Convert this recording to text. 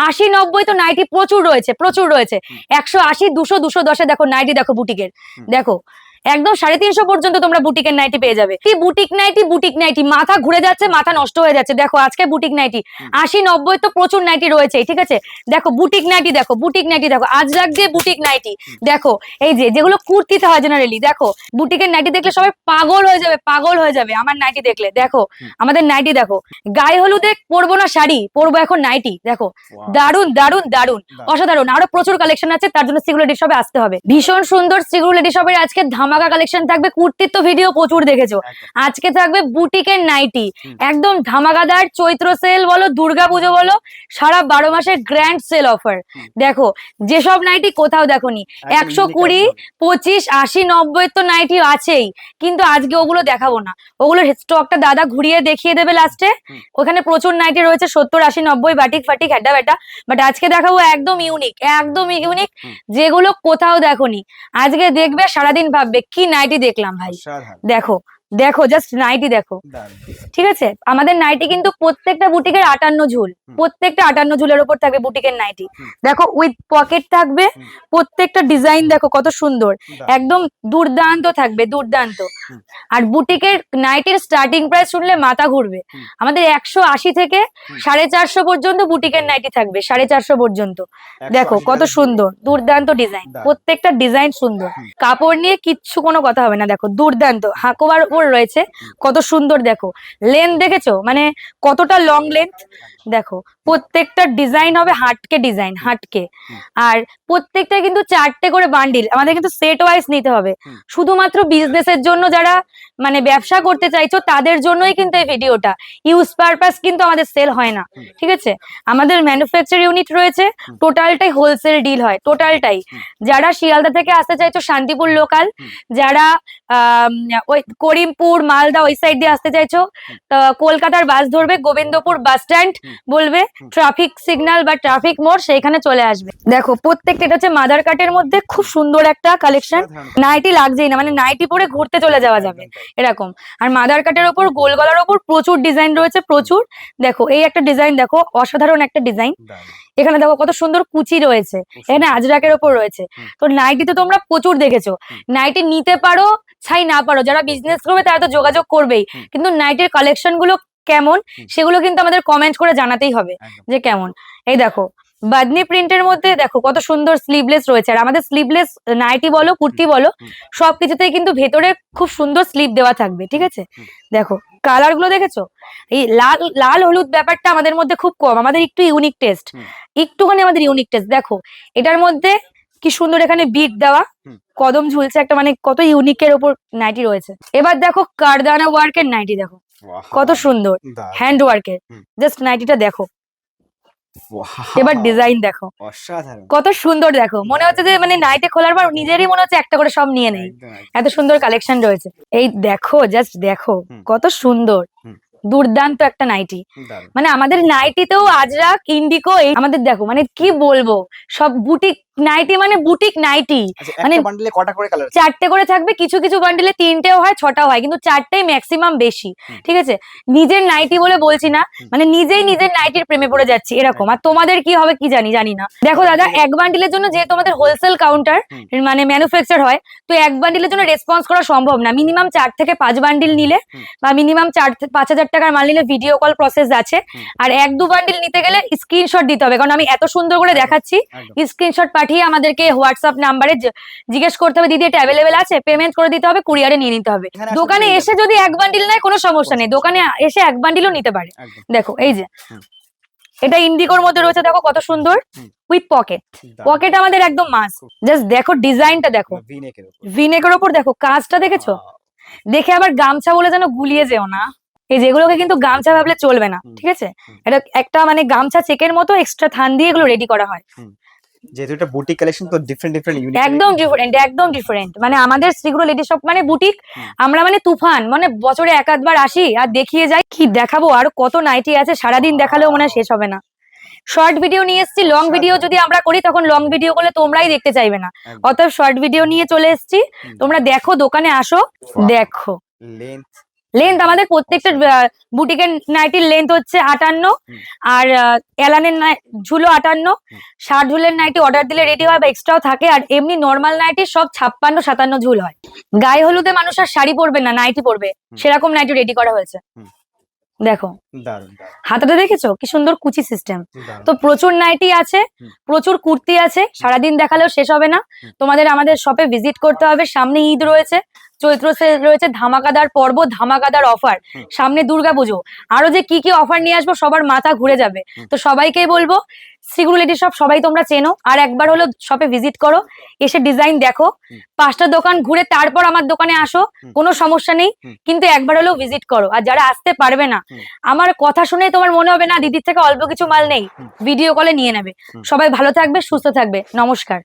80-90 তো নাইটি প্রচুর রয়েছে, প্রচুর রয়েছে। 180, 200, 210 দেখো নাইটি, দেখো বুটিকের, দেখো একদম 350 পর্যন্ত তোমরা বুটিকের নাইটি পেয়ে যাবে। কি বুটিক নাইটি, বুটিক নাইটি, মাথা ঘুরে যাচ্ছে, মাথা নষ্ট হয়ে যাচ্ছে। দেখো আজকে বুটিক নাইটি 80-90 তো প্রচুর নাইটি রয়েছে, ঠিক আছে। দেখো বুটিক নাইটি, দেখো বুটিক নাইটি, দেখো আজরাক দিয়ে বুটিক নাইটি, দেখো এই যে যেগুলো কুর্তিতে হয় জেনারেলি, দেখো বুটিকের নাইটি দেখলে সবাই পাগল হয়ে যাবে, পাগল হয়ে যাবে আমার নাইটি দেখলে। দেখো আমাদের নাইটি দেখো, গায়ে হলুদে পরবো না শাড়ি, পরবো এখন নাইটি। দেখো দারুন দারুন দারুন, অসাধারণ। আরো প্রচুর কালেকশন আছে, তার জন্য সিগুলো লেডি শপে আসতে হবে। ভীষণ সুন্দর সিগুলো লেডি শপের আজকে ধামাকা কালেকশন থাকবে। কুর্তির তো ভিডিও প্রচুর দেখেছো, আজকে থাকবে বুটিকের নাইটি, একদম ধামাকাদার। চৈত্র সেল বলো, দুর্গাপুজো বলো, সারা 12 মাসের গ্র্যান্ড সেল অফার। দেখো যেসব নাইটি কোথাও দেখোনি, 120, 25, 80, 90 তো নাইটি আছেই, কিন্তু আজকে ওগুলো দেখাবো না। ওগুলোর স্টকটা দাদা ঘুরিয়ে দেখিয়ে দেবে লাস্টে। ওখানে প্রচুর নাইটি রয়েছে 70, 80, 90, বাটিক ফাটিক হেডা বেটা, বাট আজকে দেখাবো একদম ইউনিক, একদম ইউনিক, যেগুলো কোথাও দেখোনি। আজকে দেখবে সারাদিন ভাববে কি নাইটি দেখলাম ভাই। দেখো দেখো জাস্ট নাইটি দেখো, ঠিক আছে। আমাদের নাইটি কিন্তু প্রত্যেকটা বুটিকের 58 ঝুল, প্রত্যেকটা 58 ঝুলের উপর থাকবে বুটিকের নাইটি। দেখো উইথ পকেট থাকবে, প্রত্যেকটা ডিজাইন দেখো কত সুন্দর, একদম দুর্দান্ত থাকবে, দুর্দান্ত। আর বুটিকের নাইটির স্টার্টিং প্রাইস শুনলে মাথা ঘুরবে। আমাদের 180 থেকে 450 পর্যন্ত বুটিকের নাইটি থাকবে, 450 পর্যন্ত। দেখো কত সুন্দর, দুর্দান্ত ডিজাইন, প্রত্যেকটা ডিজাইন সুন্দর। কাপড় নিয়ে কিচ্ছু কোনো কথা হবে না, দেখো দুর্দান্ত হাকোবার উপর রয়েছে, কত সুন্দর। দেখো লেন্থ দেখেছো, মানে কতটা লং লেন্থ। দেখো প্রত্যেকটা ডিজাইন হবে হাটকে ডিজাইন, হাটকে। আর প্রত্যেকটা কিন্তু 4টে করে বান্ডিল, আমাদের কিন্তু সেট ওয়াইজ নিতে হবে। শুধুমাত্র বিজনেসের জন্য যারা মানে ব্যবসা করতে চাইছো তাদের জন্যই কিন্তু এই ভিডিওটা, ইউজ পারপাস কিন্তু আমাদের সেল হয় না, ঠিক আছে। আমাদের ম্যানুফ্যাকচার ইউনিট রয়েছে, টোটালটাই হোলসেল ডিল হয়, টোটালটাই। যারা শিয়ালদা থেকে আসতে চাইছো শান্তিপুর লোকাল, যারা ওই করিমপুর মালদা ওই সাইড দিয়ে আসতে চাইছো, কলকাতার বাস ধরবে, গোবিন্দপুর বাস স্ট্যান্ড বলবে, ট্রাফিক সিগন্যাল বা ট্রাফিক মোড়, সেইখানে চলে আসবে। দেখো প্রত্যেকটা, এটা হচ্ছে মাদার কাটের মধ্যে খুব সুন্দর একটা কালেকশন। নাইটি লাগছেই না, মানে নাইটি পরে ঘুরতে চলে যাওয়া যাবে এরকম। আর মাদার কাটের ওপর গোল গলার ওপর প্রচুর ডিজাইন রয়েছে, প্রচুর। দেখো এই একটা ডিজাইন দেখো, অসাধারণ একটা ডিজাইন। এখানে দেখো কত সুন্দর কুচি রয়েছে, এখানে আজরাকের ওপর রয়েছে। তো নাইটি তো তোমরা প্রচুর দেখেছো, নাইটি নিতে পারো ছাই না পারো, যারা বিজনেস করবে তারা তো যোগাযোগ করবেই, কিন্তু নাইটির কালেকশন গুলো কেমন সেগুলো কিন্তু আমাদের কমেন্ট করে জানাতেই হবে যে কেমন। এই দেখো বাদনি প্রিন্টের মধ্যে দেখো কত সুন্দর স্লিভলেস রয়েছে। আর আমাদের স্লিভলেস নাইটি বলো কুর্তি বলো সবকিছুতেই কিন্তু ভেতরে খুব সুন্দর স্লিভ দেওয়া থাকবে, ঠিক আছে। দেখো কালার গুলো দেখেছো, এই লাল লাল হলুদ ব্যাপারটা আমাদের মধ্যে খুব কম, আমাদের একটু ইউনিক টেস্ট, একটুখানি আমাদের ইউনিক টেস্ট। দেখো এটার মধ্যে কি সুন্দর এখানে বিট দেওয়া, কদম ঝুলছে একটা, মানে কত ইউনিকের ওপর নাইটি রয়েছে। এবার দেখো কারদানা ওয়ার্কের নাইটি, দেখো কত সুন্দর হ্যান্ড ওয়ার্কের, জাস্ট নাইটিটা দেখো। এবার ডিজাইন দেখো কত সুন্দর, দেখো মনে হচ্ছে যে মানে নাইটে খোলার পর নিজেরই মনে হচ্ছে একটা করে সব নিয়ে নেই, এত সুন্দর কালেকশন রয়েছে। এই দেখো জাস্ট দেখো কত সুন্দর, দুর্দান্ত একটা নাইটি। মানে আমাদের নাইটিতেও আজরাক ইন্ডিকো আমাদের দেখো, মানে কি বলবো, সব বুটিক নাইটি, মানে বুটিক নাইটি। মানে বান্ডেলে কটা করে কালার? 4টে করে থাকবে, কিছু কিছু বান্ডেলে 3টেও হয়, 6টাও হয়, কিন্তু 4টেই ম্যাক্সিমাম বেশি, ঠিক আছে। নিজের নাইটি বলে বলছি না, মানে নিজেই নিজের নাইটির প্রেমে পড়ে যাচ্ছি এরকম। আর তোমাদের কি হবে কি জানি না। দেখো দাদা এক বান্ডিলের জন্য, যেহেতু আমাদের হোলসেল কাউন্টার মানে ম্যানুফ্যাকচার হয়, তো এক বান্ডিলের জন্য রেসপন্স করা সম্ভব না। মিনিমাম 4 থেকে 5 বান্ডিল নিলে বা মিনিমাম 4-5 হাজার টাকার মাল নিলে ভিডিও কল প্রসেস আছে। আর 1-2 বান্ডিল নিতে গেলে স্ক্রিনশট দিতে হবে, কারণ আমি এত সুন্দর করে দেখাচ্ছি, স্ক্রিনশট পাঠিয়ে আমাদেরকে হোয়াটসঅ্যাপ নাম্বারে জিজ্ঞেস করতে হবে দিদি এটা অ্যাভেলেবেল আছে, পেমেন্ট করে দিতে হবে, কুরিয়ারে নিয়ে নিতে হবে। দোকানে এসে যদি 1 বান্ডিল নেয় কোনো সমস্যা নেই, দোকানে এসে 1 বান্ডিলও নিতে পারে। দেখো এই যে এটা ইন্ডিগোর মধ্যে রয়েছে, দেখো কত সুন্দর উইথ পকেট, পকেট আমাদের একদম মাস্ট। জাস্ট দেখো ডিজাইনটা দেখো, ভিনেকের ওপর দেখো কাজটা দেখেছো, দেখে আবার গামছা বলে যেন গুলিয়ে যেও না। এই যেগুলোকে কিন্তু গামছা ভাবলে চলবে না, ঠিক আছে। এটা একটা মানে গামছা চেকের মতো এক্সট্রা থান দিয়ে এগুলো রেডি করা হয়। যেহেতু এটা বুটিক কালেকশন তো ডিফারেন্ট ইউনিক, একদম ডিফারেন্ট, একদম ডিফারেন্ট। মানে আমাদের শ্রীগুলো লেডি শপ মানে বুটিক, আমরা মানে তুফান, মানে বছরে 1-8বার আসি আর দেখিয়ে যাই। কি দেখাবো, আর কত নাইটি আছে, সারাদিন দেখালেও মনে হয় শেষ হবে না। শর্ট ভিডিও নিয়ে এসেছি, লং ভিডিও যদি আমরা করি তখন লং ভিডিও করলে তোমরাই দেখতে চাইবে না, অতএব শর্ট ভিডিও নিয়ে চলে এসেছি। তোমরা দেখো, দোকানে আসো, দেখো লেন্থ লেন্থ আমাদের প্রত্যেকটা বুটিকের নাইটির লেন্থ হচ্ছে 58, আর এলানের ঝুলো 58, 60 ঝুলের নাইটি অর্ডার দিলে রেডি হয় বা এক্সট্রাও থাকে, আর এমনি নর্মাল নাইটি সব 56-57 ঝুল হয়। গায়ে হলুদে মানুষ আর শাড়ি পরবে না, নাইটি পরবে, সেরকম নাইটি রেডি করা হয়েছে। দেখো দারুন দারুন হাতাটা দেখেছো কি সুন্দর কুচি সিস্টেম। দারুন। তো প্রচুর নাইটি আছে, প্রচুর কুর্তি আছে, সারাদিন দেখালেও শেষ হবে না। তোমাদের আমাদের শপে ভিজিট করতে হবে। সামনে ঈদ রয়েছে, চৈত্র সেল রয়েছে, ধামাকাদার পর্ব, ধামাকাদার অফার, সামনে দুর্গাপুজো, আরো যে কি কি অফার নিয়ে আসবো সবার মাথা ঘুরে যাবে। তো সবাইকেই বলবো শ্রীগুরু লেডি শপ সবাই তোমরা চেনো, আর একবার হলো শপে ভিজিট করো, এসে ডিজাইন দেখো, 5টা দোকান ঘুরে তারপর আমার দোকানে আসো, কোনো সমস্যা নেই, কিন্তু একবার হলেও ভিজিট করো। আর যারা আসতে পারবে না, আমার কথা শুনে তোমার মনে হবে না দিদির থেকে অল্প কিছু মাল নেই, ভিডিও কলে নিয়ে নেবে। সবাই ভালো থাকবে, সুস্থ থাকবে, নমস্কার।